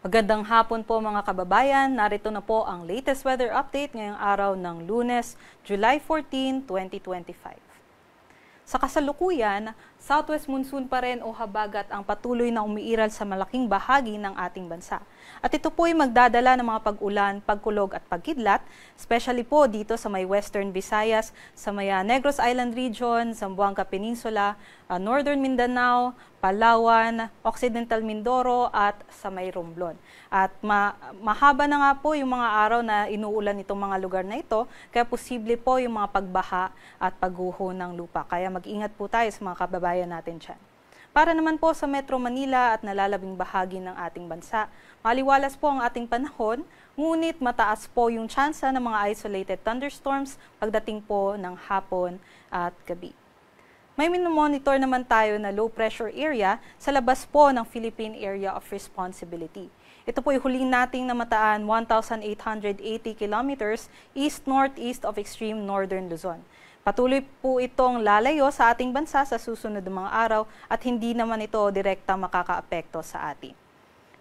Magandang hapon po mga kababayan, narito na po ang latest weather update ngayong araw ng Lunes, July 14, 2025. Sa kasalukuyan, southwest monsoon pa rin o habagat ang patuloy na umiiral sa malaking bahagi ng ating bansa. At ito po ay magdadala ng mga pag-ulan, pagkulog at pagkidlat, especially po dito sa may Western Visayas, sa may Negros Island Region, Zamboanga Peninsula, Northern Mindanao, Palawan, Occidental Mindoro at sa may Romblon. At mahaba na nga po yung mga araw na inuulan itong mga lugar na ito, kaya posible po yung mga pagbaha at pagguho ng lupa. Kaya mag-ingat po tayo sa mga kababayan natin dyan. Para naman po sa Metro Manila at nalalabing bahagi ng ating bansa, maliwalas po ang ating panahon, ngunit mataas po yung tsansa ng mga isolated thunderstorms pagdating po ng hapon at gabi. May minomonitor naman tayo na low pressure area sa labas po ng Philippine Area of Responsibility. Ito po ay huling nating namataan 1,880 kilometers east-northeast of extreme northern Luzon. Patuloy po itong lalayo sa ating bansa sa susunod na mga araw at hindi naman ito direkta makakaapekto sa atin.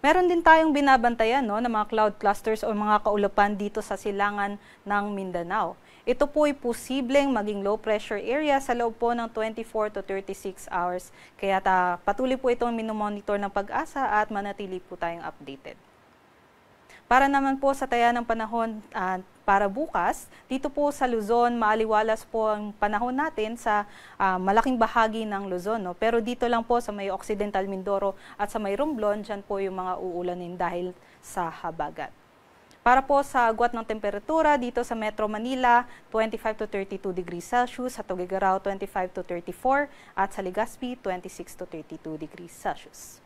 Meron din tayong binabantayan ng mga cloud clusters o mga kaulapan dito sa silangan ng Mindanao. Ito po ay posibleng maging low pressure area sa loob po ng 24 to 36 hours. Kaya patuloy po itong minomonitor ng Pag-asa at manatili po tayong updated. Para naman po sa taya ng panahon para bukas, dito po sa Luzon, maaliwalas po ang panahon natin sa malaking bahagi ng Luzon. No? Pero dito lang po sa may Occidental Mindoro at sa may Romblon, dyan po yung mga uulanin dahil sa habagat. Para po sa agwat ng temperatura, dito sa Metro Manila, 25 to 32 degrees Celsius, sa Tuguegarao, 25 to 34, at sa Legazpi, 26 to 32 degrees Celsius.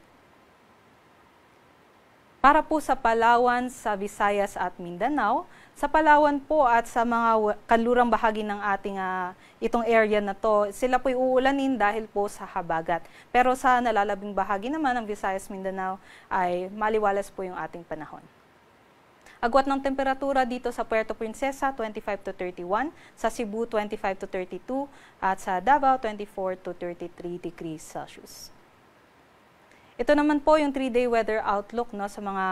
Para po sa Palawan, sa Visayas at Mindanao, sa Palawan po at sa mga kanlurang bahagi ng ating itong area na to, sila po'y uulanin dahil po sa habagat. Pero sa nalalabing bahagi naman ng Visayas, Mindanao ay maliwalas po yung ating panahon. Agwat ng temperatura dito sa Puerto Princesa, 25 to 31, sa Cebu, 25 to 32, at sa Davao, 24 to 33 degrees Celsius. Ito naman po yung 3-day weather outlook sa mga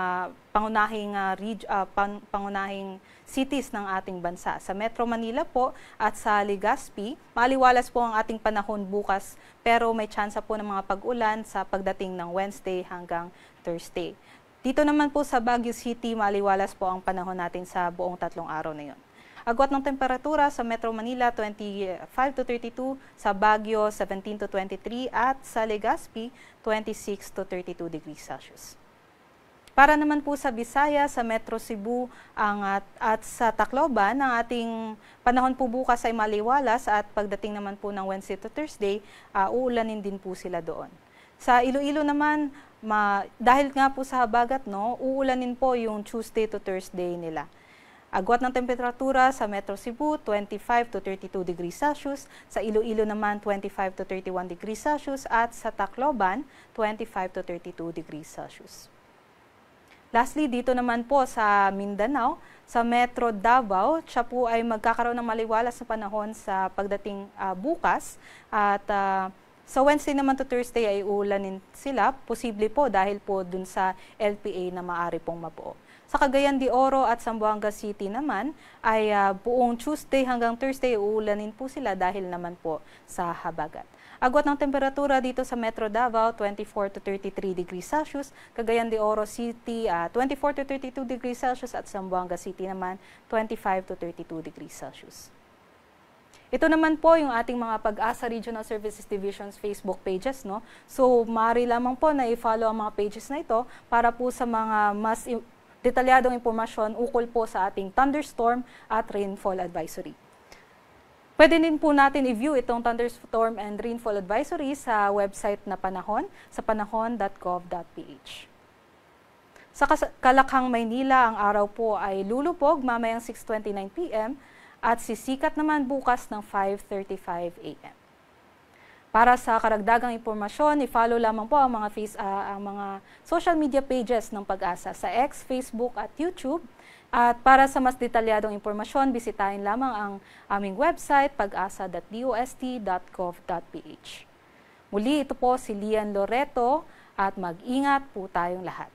pangunahing cities ng ating bansa. Sa Metro Manila po at sa Legazpi, maliwalas po ang ating panahon bukas pero may tsansa po ng mga pag-ulan sa pagdating ng Wednesday hanggang Thursday. Dito naman po sa Baguio City, maliwalas po ang panahon natin sa buong 3 araw na yon. Agwat ng temperatura sa Metro Manila, 25 to 32, sa Baguio, 17 to 23, at sa Legazpi, 26 to 32 degrees Celsius. Para naman po sa Visayas, sa Metro Cebu at sa Tacloban, ang ating panahon po bukas ay maliwalas at pagdating naman po ng Wednesday to Thursday, uulanin din po sila doon. Sa Iloilo naman, dahil nga po sa habagat, uulanin po yung Tuesday to Thursday nila. Agwat ng temperatura sa Metro Cebu, 25 to 32 degrees Celsius. Sa Iloilo naman, 25 to 31 degrees Celsius. At sa Tacloban, 25 to 32 degrees Celsius. Lastly, dito naman po sa Mindanao, sa Metro Davao, siya po ay magkakaroon ng maliwalas na panahon sa pagdating bukas. At sa Wednesday naman to Thursday ay uulanin sila. Posible po dahil po dun sa LPA na maaari pong mabuo. Sa Cagayan de Oro at Zamboanga City naman ay buong Tuesday hanggang Thursday uulanin po sila dahil naman po sa habagat. Agwat ng temperatura dito sa Metro Davao, 24 to 33 degrees Celsius. Cagayan de Oro City, 24 to 32 degrees Celsius at Zamboanga City naman, 25 to 32 degrees Celsius. Ito naman po yung ating mga Pag-asa Regional Services Division's Facebook pages. So, maaari lamang po na i-follow ang mga pages na ito para po sa mga mas detalyadong impormasyon ukol po sa ating thunderstorm at rainfall advisory. Pwede din po natin i-view itong thunderstorm and rainfall advisory sa website na Panahon sa panahon.gov.ph. Sa Kalakhang, Maynila, ang araw po ay lulupog mamayang 6:29 p.m. at sisikat naman bukas ng 5:35 a.m. Para sa karagdagang impormasyon, i-follow lamang po ang mga social media pages ng Pag-asa sa X, Facebook at YouTube. At para sa mas detalyadong impormasyon, bisitahin lamang ang aming website pag-asa.dost.gov.ph. Muli, ito po si Lian Loreto at mag-ingat po tayong lahat.